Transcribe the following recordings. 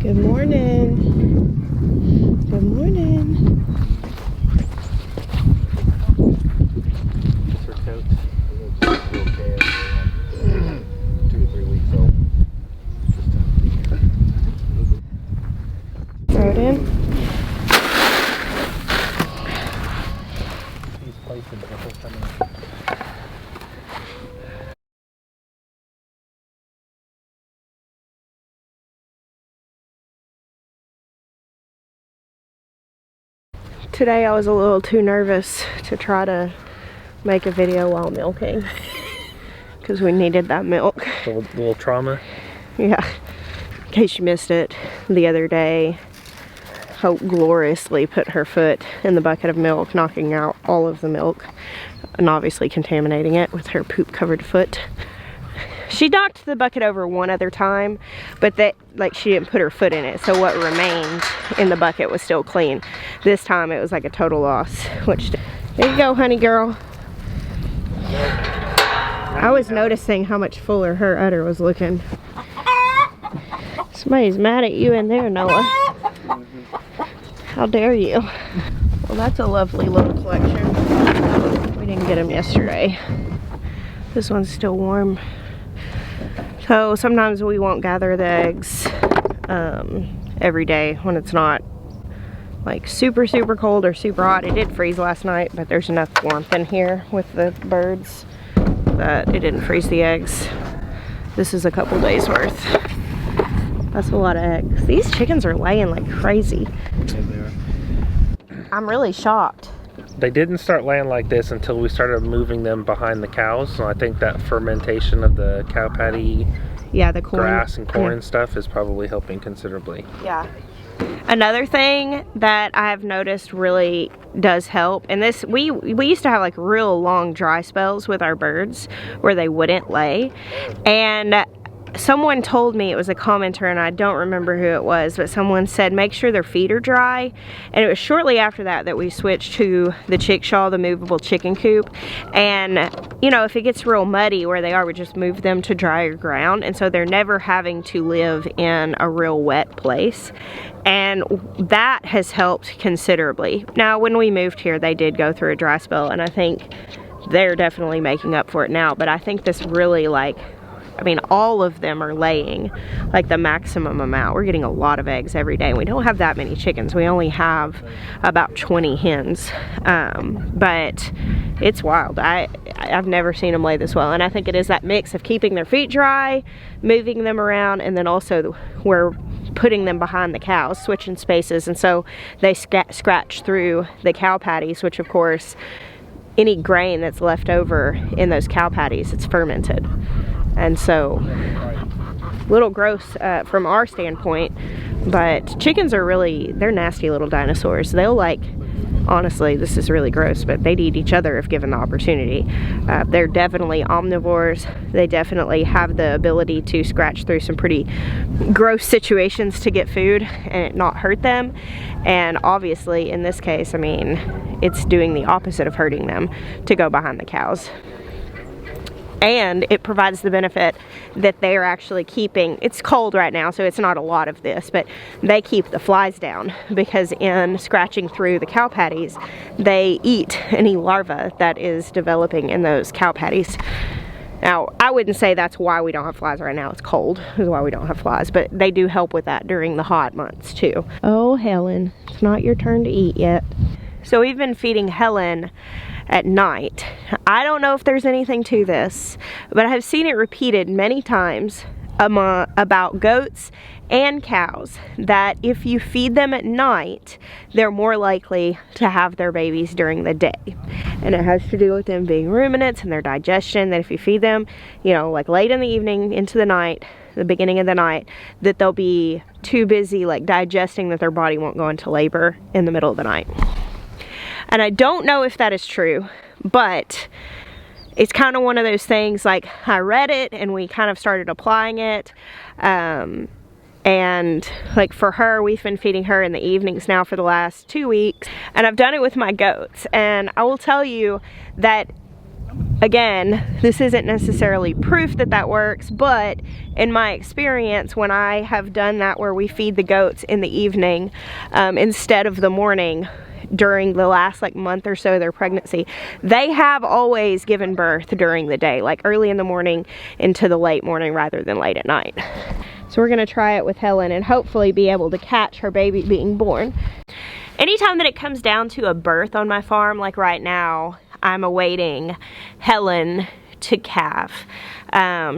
Good morning. Good morning. Her coat. Okay. 2 or 3 weeks old. Throw it in. He's placing the whole coming. Today I was a little too nervous to try to make a video while milking because we needed that milk. A little trauma. Yeah. In case you missed it, the other day Hope gloriously put her foot in the bucket of milk, knocking out all of the milk and obviously contaminating it with her poop covered foot. She knocked the bucket over one other time, but she didn't put her foot in it, so what remained in the bucket was still clean. This time it was like a total loss. There you go, honey girl. I was noticing how much fuller her udder was looking. Somebody's mad at you in there, Noah. How dare you? Well, that's a lovely little collection. We didn't get them yesterday. This one's still warm. So sometimes we won't gather the eggs every day when it's not like super cold or super hot. It did freeze last night, but there's enough warmth in here with the birds that it didn't freeze the eggs. This is a couple days worth. That's a lot of eggs. These chickens are laying like crazy. Yeah, they are. I'm really shocked. They didn't start laying like this until we started moving them behind the cows. So I think that fermentation of the cow patty, yeah, the corn, grass and corn and stuff is probably helping considerably. Yeah. Another thing that I've noticed really does help, and this we used to have like real long dry spells with our birds where they wouldn't lay, and someone told me, it was a commenter and I don't remember who it was, but someone said make sure their feet are dry. And it was shortly after that we switched to the chickshaw, the movable chicken coop. And you know, if it gets real muddy where they are, we just move them to drier ground, and so they're never having to live in a real wet place. And that has helped considerably. Now when we moved here they did go through a dry spell, and I think they're definitely making up for it now, but I think this really, like, I mean, all of them are laying like the maximum amount. We're getting a lot of eggs every day. We don't have that many chickens. We only have about 20 hens, but it's wild. I've never seen them lay this well, and I think it is that mix of keeping their feet dry, moving them around, and then also we're putting them behind the cows, switching spaces, and so they scratch through the cow patties, which of course any grain that's left over in those cow patties, it's fermented. And so, little gross from our standpoint, but chickens are really, they're nasty little dinosaurs. They'll, like, honestly, this is really gross, but they'd eat each other if given the opportunity. They're definitely omnivores. They definitely have the ability to scratch through some pretty gross situations to get food and it not hurt them. And obviously, in this case, I mean, it's doing the opposite of hurting them to go behind the cows. And it provides the benefit that they are actually keeping, it's cold right now, so it's not a lot of this, but they keep the flies down, because in scratching through the cow patties, they eat any larva that is developing in those cow patties. Now, I wouldn't say that's why we don't have flies right now. It's cold is why we don't have flies, but they do help with that during the hot months too. Oh, Helen, it's not your turn to eat yet. So we've been feeding Helen at night. I don't know if there's anything to this, but I've seen it repeated many times about goats and cows, that if you feed them at night, they're more likely to have their babies during the day. And it has to do with them being ruminants and their digestion, that if you feed them, you know, like late in the evening into the night, the beginning of the night, that they'll be too busy like digesting that their body won't go into labor in the middle of the night. And I don't know if that is true, but it's kind of one of those things, like I read it and we kind of started applying it. And like for her, we've been feeding her in the evenings now for the last 2 weeks. And I've done it with my goats. And I will tell you that again, this isn't necessarily proof that that works, but in my experience, when I have done that where we feed the goats in the evening instead of the morning, during the last like month or so of their pregnancy, they have always given birth during the day, like early in the morning into the late morning rather than late at night. So we're gonna try it with Helen and hopefully be able to catch her baby being born. Anytime that it comes down to a birth on my farm, like right now, I'm awaiting Helen to calve.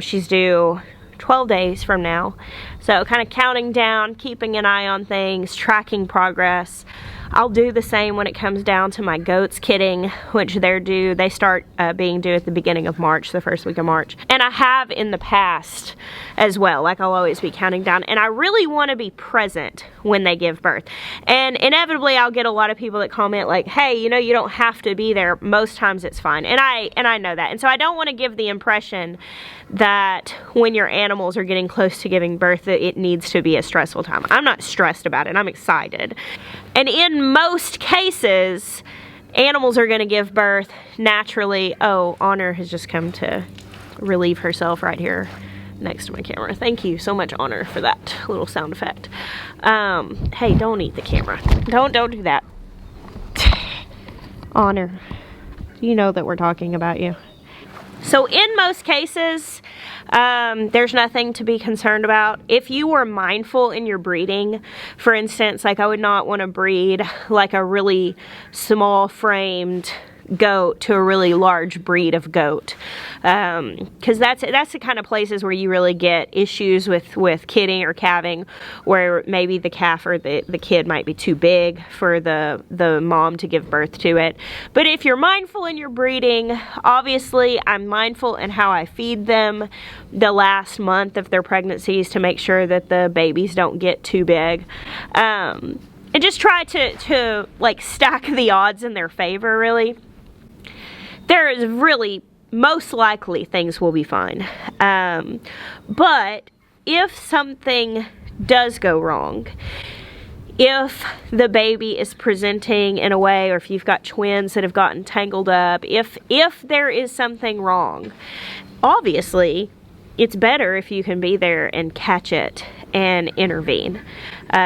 She's due 12 days from now. So kind of counting down, keeping an eye on things, tracking progress. I'll do the same when it comes down to my goats kidding, which they start being due at the beginning of March, the first week of March. And I have in the past as well, like I'll always be counting down. And I really want to be present when they give birth. And inevitably I'll get a lot of people that comment like, hey, you know, you don't have to be there. Most times it's fine. And I know that. And so I don't want to give the impression that when your animals are getting close to giving birth that it needs to be a stressful time. I'm not stressed about it. I'm excited. And in most cases, animals are going to give birth naturally. Oh, Honor has just come to relieve herself right here next to my camera. Thank you so much, Honor, for that little sound effect. Hey, don't eat the camera. Don't do that. Honor, you know that we're talking about you. So in most cases, there's nothing to be concerned about. If you were mindful in your breeding, for instance, like I would not want to breed like a really small framed goat to a really large breed of goat, because that's the kind of places where you really get issues with kidding or calving, where maybe the calf or the kid might be too big for the mom to give birth to it. But if you're mindful in your breeding, obviously I'm mindful in how I feed them the last month of their pregnancies to make sure that the babies don't get too big, and just try to like stack the odds in their favor. Really, there is really, most likely things will be fine. But if something does go wrong, if the baby is presenting in a way, or if you've got twins that have gotten tangled up, if there is something wrong, obviously it's better if you can be there and catch it and intervene.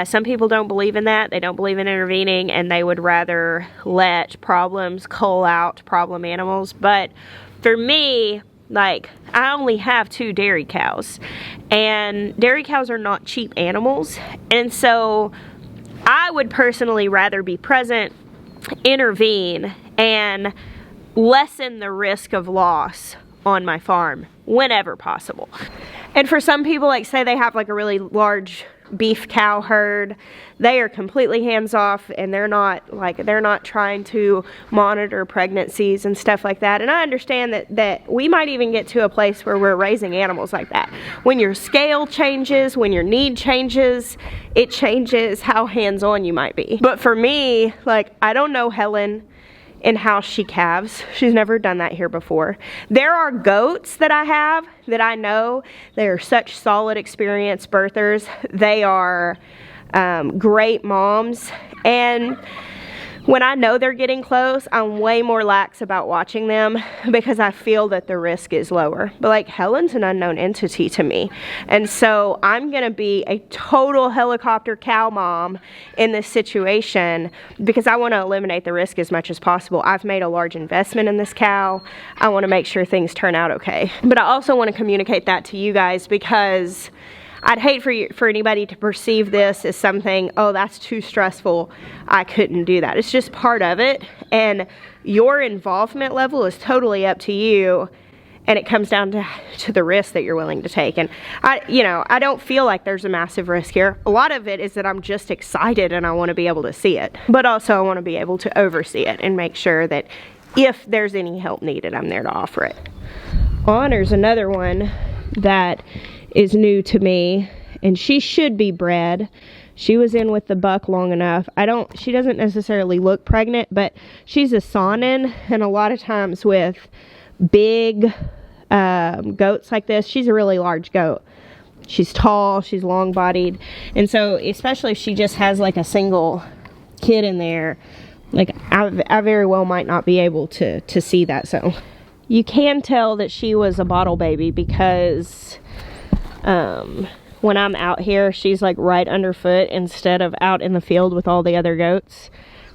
Some people don't believe in that. They don't believe in intervening, and they would rather let problems cull out problem animals. But for me, like, I only have 2 dairy cows, and dairy cows are not cheap animals. And so I would personally rather be present, intervene, and lessen the risk of loss on my farm whenever possible. And for some people, like say they have like a really large beef cow herd, they are completely hands off, and they're not trying to monitor pregnancies and stuff like that. And I understand that we might even get to a place where we're raising animals like that. When your scale changes, when your need changes, it changes how hands-on you might be. But for me, like, I don't know Helen in how she calves. She's never done that here before. There are goats that I have that I know they are such solid experienced birthers. They are great moms, and when I know they're getting close, I'm way more lax about watching them because I feel that the risk is lower. But like, Helen's an unknown entity to me, and so I'm gonna be a total helicopter cow mom in this situation because I want to eliminate the risk as much as possible. I've made a large investment in this cow. I want to make sure things turn out okay. But I also want to communicate that to you guys because I'd hate for anybody to perceive this as something, oh, that's too stressful, I couldn't do that. It's just part of it, and your involvement level is totally up to you, and it comes down to the risk that you're willing to take. And I don't feel like there's a massive risk here. A lot of it is that I'm just excited and I want to be able to see it, but also I want to be able to oversee it and make sure that if there's any help needed, I'm there to offer it. Honor's another one that is new to me, and she should be bred. She was in with the buck long enough. She doesn't necessarily look pregnant, but she's a Saanen, and a lot of times with big goats like this, she's a really large goat. She's tall, she's long bodied, and so especially if she just has like a single kid in there, like I very well might not be able to see that. So you can tell that she was a bottle baby because when I'm out here, she's like right underfoot instead of out in the field with all the other goats,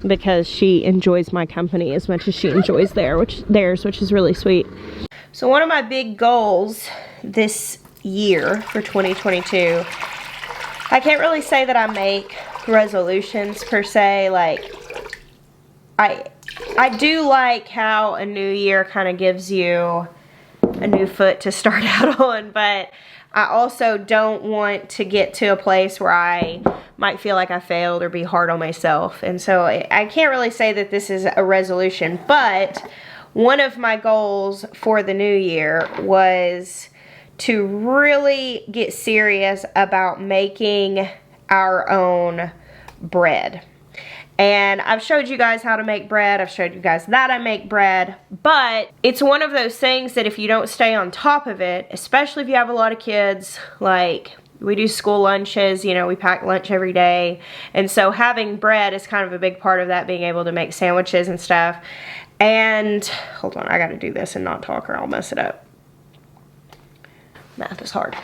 because she enjoys my company as much as she enjoys theirs, which is really sweet. So one of my big goals this year for 2022, I can't really say that I make resolutions per se. Like, I do like how a new year kind of gives you a new foot to start out on, but I also don't want to get to a place where I might feel like I failed or be hard on myself. And so I can't really say that this is a resolution, but one of my goals for the new year was to really get serious about making our own bread. And I've showed you guys how to make bread. I've showed you guys that I make bread. But it's one of those things that if you don't stay on top of it, especially if you have a lot of kids, like we do school lunches, you know, we pack lunch every day. And so having bread is kind of a big part of that, being able to make sandwiches and stuff. And hold on, I gotta do this and not talk or I'll mess it up. Math is hard.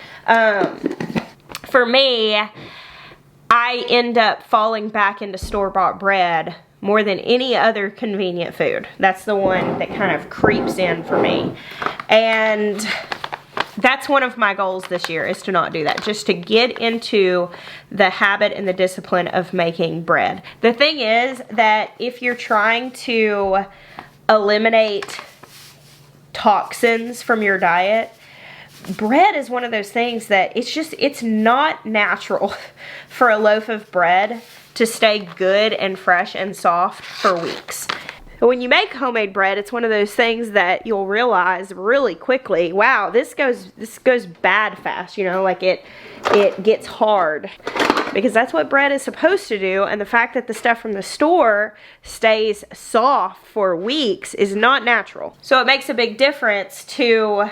For me, I end up falling back into store-bought bread more than any other convenient food. That's the one that kind of creeps in for me. And that's one of my goals this year, is to not do that. Just to get into the habit and the discipline of making bread. The thing is that if you're trying to eliminate toxins from your diet, bread is one of those things that it's not natural for a loaf of bread to stay good and fresh and soft for weeks. When you make homemade bread, it's one of those things that you'll realize really quickly, wow, this goes bad fast, you know, like it gets hard, because that's what bread is supposed to do. And the fact that the stuff from the store stays soft for weeks is not natural. So it makes a big difference to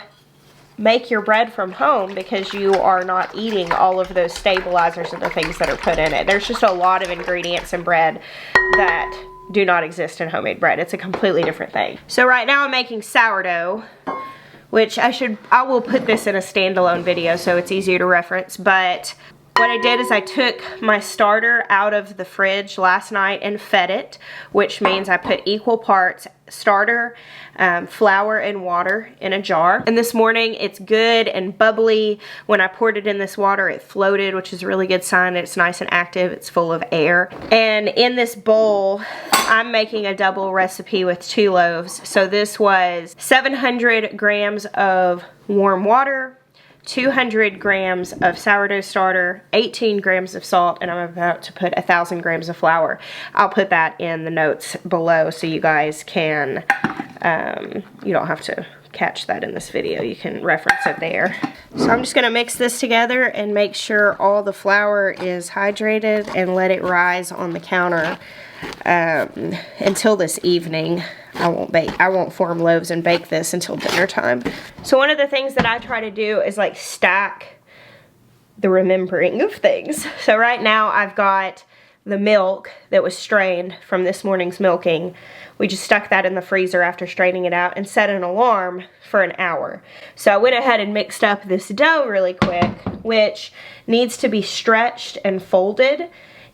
make your bread from home, because you are not eating all of those stabilizers and the things that are put in it. There's just a lot of ingredients in bread that do not exist in homemade bread. It's a completely different thing. So right now I'm making sourdough, which I will put this in a standalone video so it's easier to reference. But what I did is I took my starter out of the fridge last night and fed it, which means I put equal parts starter, flour, and water in a jar. And this morning it's good and bubbly. When I poured it in this water, it floated, which is a really good sign that it's nice and active. It's full of air. And in this bowl, I'm making a double recipe with 2 loaves. So this was 700 grams of warm water, 200 grams of sourdough starter, 18 grams of salt, and I'm about to put 1,000 grams of flour. I'll put that in the notes below so you guys can, you don't have to catch that in this video. You can reference it there. So I'm just going to mix this together and make sure all the flour is hydrated and let it rise on the counter until this evening. I won't form loaves and bake this until dinner time. So one of the things that I try to do is like stack the remembering of things. So right now I've got the milk that was strained from this morning's milking. We just stuck that in the freezer after straining it out and set an alarm for an hour. So I went ahead and mixed up this dough really quick, which needs to be stretched and folded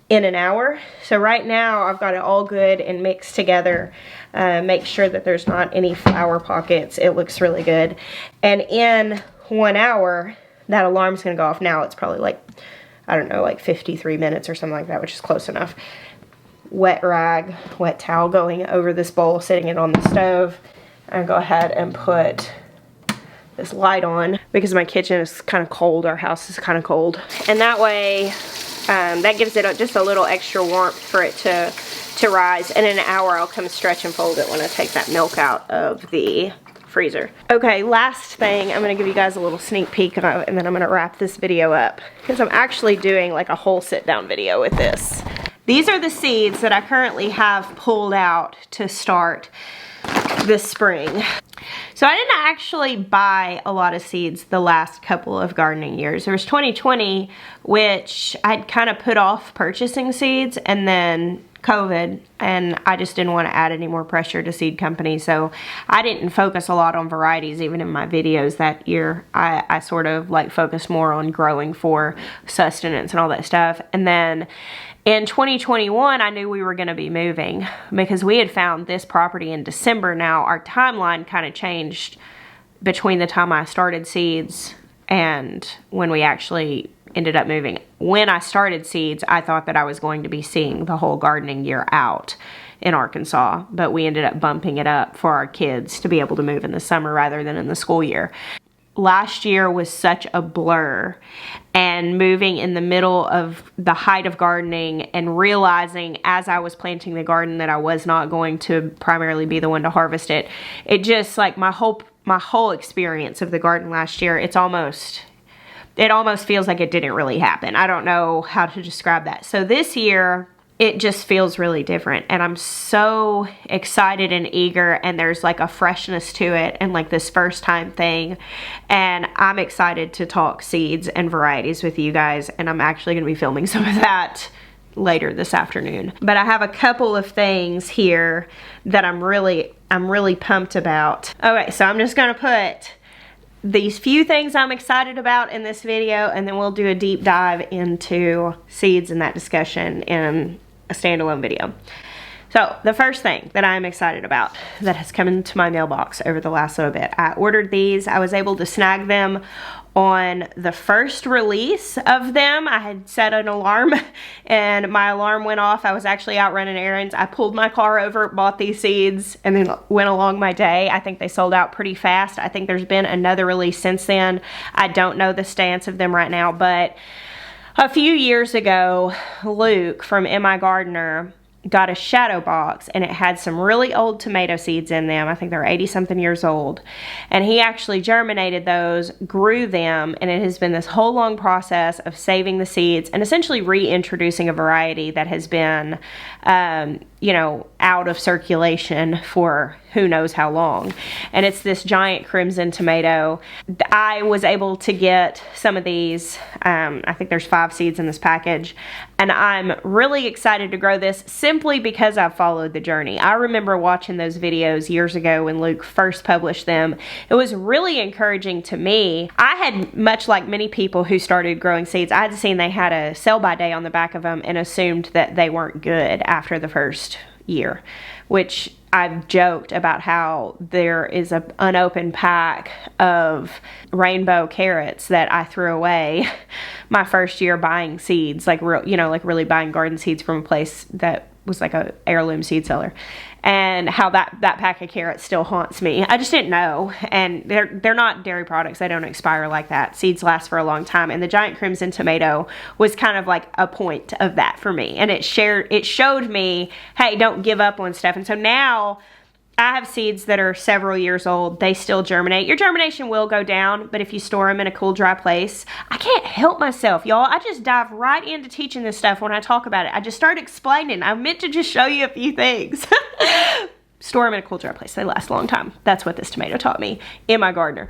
in an hour. So right now I've got it all good and mixed together. Make sure that there's not any flour pockets. It looks really good. And in 1 hour, that alarm's gonna go off. Now it's probably like, I don't know, like 53 minutes or something like that, which is close enough. Wet rag, wet towel going over this bowl, setting it on the stove. And go ahead and put this light on because my kitchen is kind of cold. Our house is kind of cold. And that way, that gives it just a little extra warmth for it to rise. And in an hour, I'll come stretch and fold it when I take that milk out of the freezer. Okay, last thing, I'm gonna give you guys a little sneak peek and then I'm gonna wrap this video up because I'm actually doing like a whole sit down video with this. These are the seeds that I currently have pulled out to start this spring. So I didn't actually buy a lot of seeds the last couple of gardening years. There was 2020, which I'd kind of put off purchasing seeds, and then COVID, and I just didn't want to add any more pressure to seed companies, so I didn't focus a lot on varieties even in my videos that year. I sort of like focused more on growing for sustenance and all that stuff. And then in 2021, I knew we were going to be moving because we had found this property in December. Now our timeline kind of changed between the time I started seeds and when we actually ended up moving. When I started seeds, I thought that I was going to be seeing the whole gardening year out in Arkansas, but we ended up bumping it up for our kids to be able to move in the summer rather than in the school year. Last year was such a blur, and moving in the middle of the height of gardening and realizing as I was planting the garden that I was not going to primarily be the one to harvest it. It just like my whole experience of the garden last year, it almost feels like it didn't really happen. I don't know how to describe that. So this year, it just feels really different, and I'm so excited and eager, and there's like a freshness to it and like this first time thing, and I'm excited to talk seeds and varieties with you guys, and I'm actually going to be filming some of that later this afternoon. But I have a couple of things here that I'm really pumped about. Okay, so I'm just going to put these few things I'm excited about in this video, and then we'll do a deep dive into seeds and that discussion in a standalone video. So the first thing that I'm excited about that has come into my mailbox over the last little bit, I ordered these. I was able to snag them on the first release of them. I had set an alarm and my alarm went off. I was actually out running errands. I pulled my car over, bought these seeds, and then went along my day. I think they sold out pretty fast. I think there's been another release since then. I don't know the stance of them right now, but a few years ago, Luke from M.I. Gardener got a shadow box, and it had some really old tomato seeds in them. I think they're 80-something years old. And he actually germinated those, grew them, and it has been this whole long process of saving the seeds and essentially reintroducing a variety that has been, you know, out of circulation for who knows how long. And it's this giant crimson tomato. I was able to get some of these. I think there's 5 seeds in this package, and I'm really excited to grow this simply because I've followed the journey. I remember watching those videos years ago when Luke first published them. It was really encouraging to me. I had, much like many people who started growing seeds, I had seen they had a sell-by date on the back of them and assumed that they weren't good after the first year, which I've joked about how there is an unopened pack of rainbow carrots that I threw away my first year buying seeds, like real, you know, like really buying garden seeds from a place that was like a heirloom seed seller, and how that pack of carrots still haunts me. I just didn't know, and they're not dairy products. They don't expire like that. Seeds last for a long time, and the giant crimson tomato was kind of like a point of that for me, and it showed me, hey, don't give up on stuff. And so now I have seeds that are several years old. They still germinate. Your germination will go down, but if you store them in a cool, dry place, I can't help myself, y'all. I just dive right into teaching this stuff when I talk about it. I just start explaining. I meant to just show you a few things. Store them in a cool, dry place. They last a long time. That's what this tomato taught me in my gardener.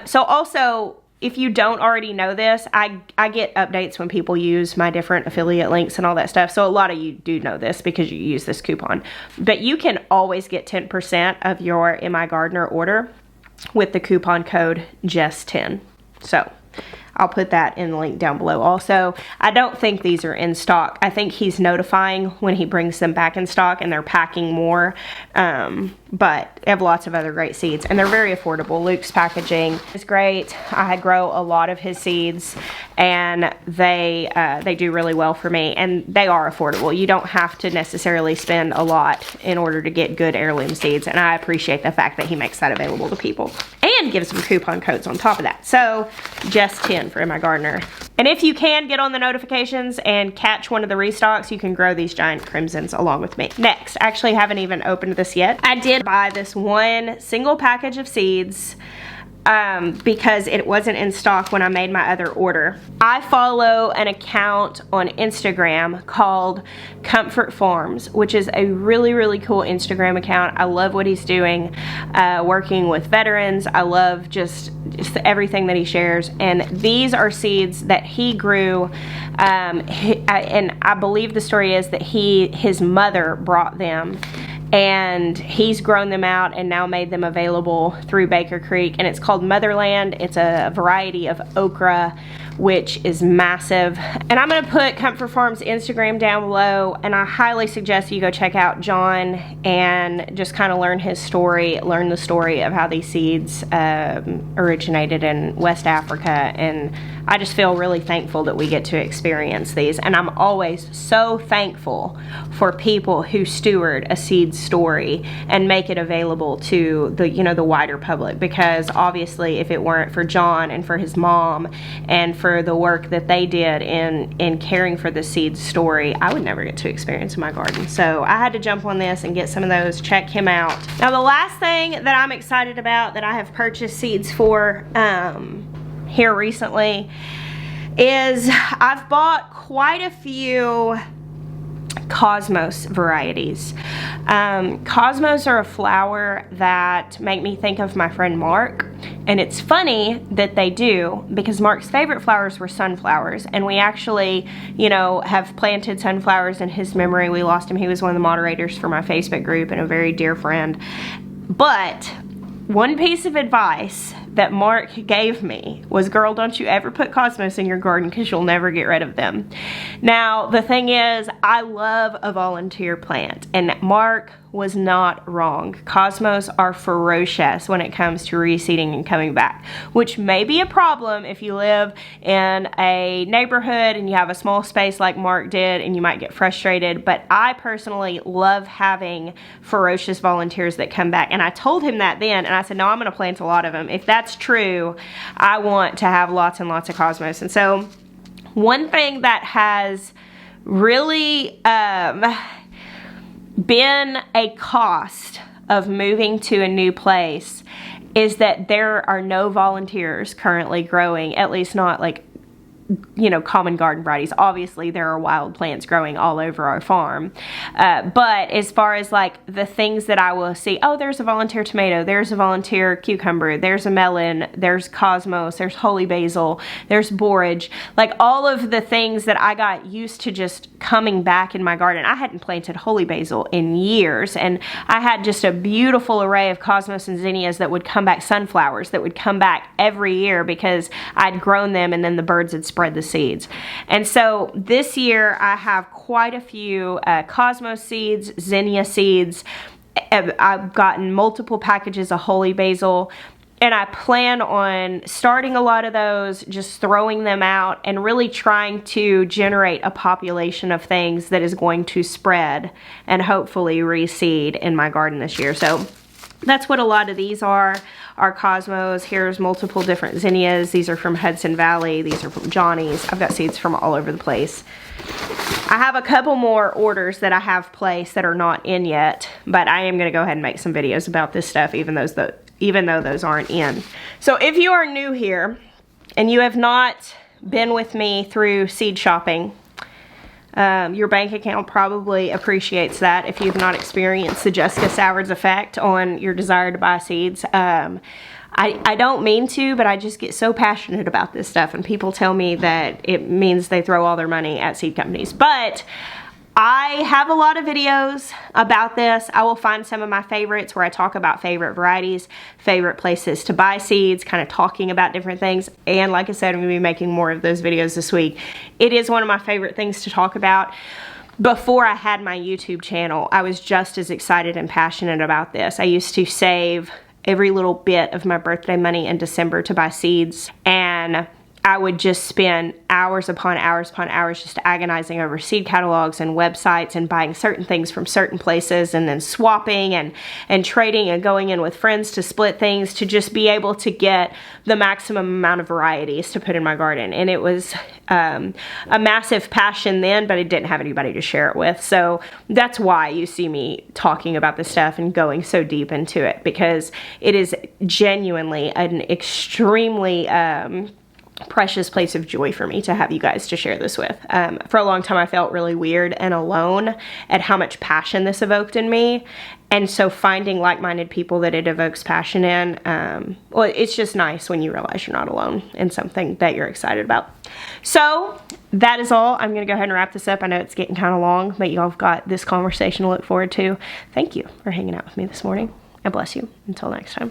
So also, if you don't already know this, I get updates when people use my different affiliate links and all that stuff. So a lot of you do know this because you use this coupon. But you can always get 10% of your M.I. Gardener order with the coupon code JESS10. So I'll put that in the link down below. Also, I don't think these are in stock. I think he's notifying when he brings them back in stock, and they're packing more. But they have lots of other great seeds, and they're very affordable. Luke's packaging is great. I grow a lot of his seeds, and they do really well for me, and they are affordable. You don't have to necessarily spend a lot in order to get good heirloom seeds, and I appreciate the fact that he makes that available to people and gives them coupon codes on top of that. So just 10 for M.I. Gardener. And if you can get on the notifications and catch one of the restocks, you can grow these giant crimsons along with me. Next, I actually haven't even opened this yet. I did buy this one single package of seeds because it wasn't in stock when I made my other order. I follow an account on Instagram called Comfort Farms, which is a really, really cool Instagram account. I love what he's doing, working with veterans. I love just everything that he shares. And these are seeds that he grew, and I believe the story is that his mother brought them, and he's grown them out and now made them available through Baker Creek, and it's called Motherland. It's a variety of okra, which is massive. And I'm gonna put Comfort Farms Instagram down below, and I highly suggest you go check out John and just kind of learn his story, learn the story of how these seeds originated in West Africa. And I just feel really thankful that we get to experience these, and I'm always so thankful for people who steward a seed story and make it available to the, you know, the wider public, because obviously if it weren't for John and for his mom and for the work that they did in caring for the seed story, I would never get to experience in my garden. So I had to jump on this and get some of those. Check him out. Now the last thing that I'm excited about that I have purchased seeds for here recently is I've bought quite a few cosmos varieties. Cosmos are a flower that make me think of my friend Mark, and it's funny that they do, because Mark's favorite flowers were sunflowers, and we actually, you know, have planted sunflowers in his memory. We lost him. He was one of the moderators for my Facebook group and a very dear friend. But one piece of advice that Mark gave me was, girl, don't you ever put cosmos in your garden, because you'll never get rid of them. Now, the thing is, I love a volunteer plant, and Mark was not wrong. Cosmos are ferocious when it comes to reseeding and coming back, which may be a problem if you live in a neighborhood and you have a small space like Mark did, and you might get frustrated. But I personally love having ferocious volunteers that come back, and I told him that then, and I said, no, I'm gonna plant a lot of them. If that's true, I want to have lots and lots of cosmos. And so one thing that has really been a cost of moving to a new place is that there are no volunteers currently growing, at least not like, you know, common garden varieties. Obviously there are wild plants growing all over our farm, but as far as like the things that I will see, oh, there's a volunteer tomato, there's a volunteer cucumber, there's a melon, there's cosmos, there's holy basil, there's borage, like all of the things that I got used to just coming back in my garden. I hadn't planted holy basil in years, and I had just a beautiful array of cosmos and zinnias that would come back, sunflowers that would come back every year because I'd grown them and then the birds had spread the seeds. And so this year I have quite a few cosmos seeds, zinnia seeds. I've gotten multiple packages of holy basil, and I plan on starting a lot of those, just throwing them out and really trying to generate a population of things that is going to spread and hopefully reseed in my garden this year. So that's what a lot of these are cosmos. Here's multiple different zinnias. These are from Hudson Valley. These are from Johnny's. I've got seeds from all over the place. I have a couple more orders that I have placed that are not in yet, but I am going to go ahead and make some videos about this stuff, even though those aren't in. So if you are new here and you have not been with me through seed shopping, your bank account probably appreciates that if you've not experienced the Jessica Sowards effect on your desire to buy seeds. I don't mean to, but I just get so passionate about this stuff, and people tell me that it means they throw all their money at seed companies. But I have a lot of videos about this. I will find some of my favorites where I talk about favorite varieties, favorite places to buy seeds, kind of talking about different things. And like I said, I'm going to be making more of those videos this week. It is one of my favorite things to talk about. Before I had my YouTube channel, I was just as excited and passionate about this. I used to save every little bit of my birthday money in December to buy seeds, and I would just spend hours upon hours upon hours just agonizing over seed catalogs and websites and buying certain things from certain places and then swapping and trading and going in with friends to split things to just be able to get the maximum amount of varieties to put in my garden. And it was a massive passion then, but I didn't have anybody to share it with. So that's why you see me talking about this stuff and going so deep into it, because it is genuinely an extremely precious place of joy for me to have you guys to share this with. For a long time I felt really weird and alone at how much passion this evoked in me, and so finding like-minded people that it evokes passion in, well, it's just nice when you realize you're not alone in something that you're excited about. So that is all. I'm gonna go ahead and wrap this up. I know it's getting kind of long, but y'all have got this conversation to look forward to. Thank you for hanging out with me this morning, and bless you. Until next time.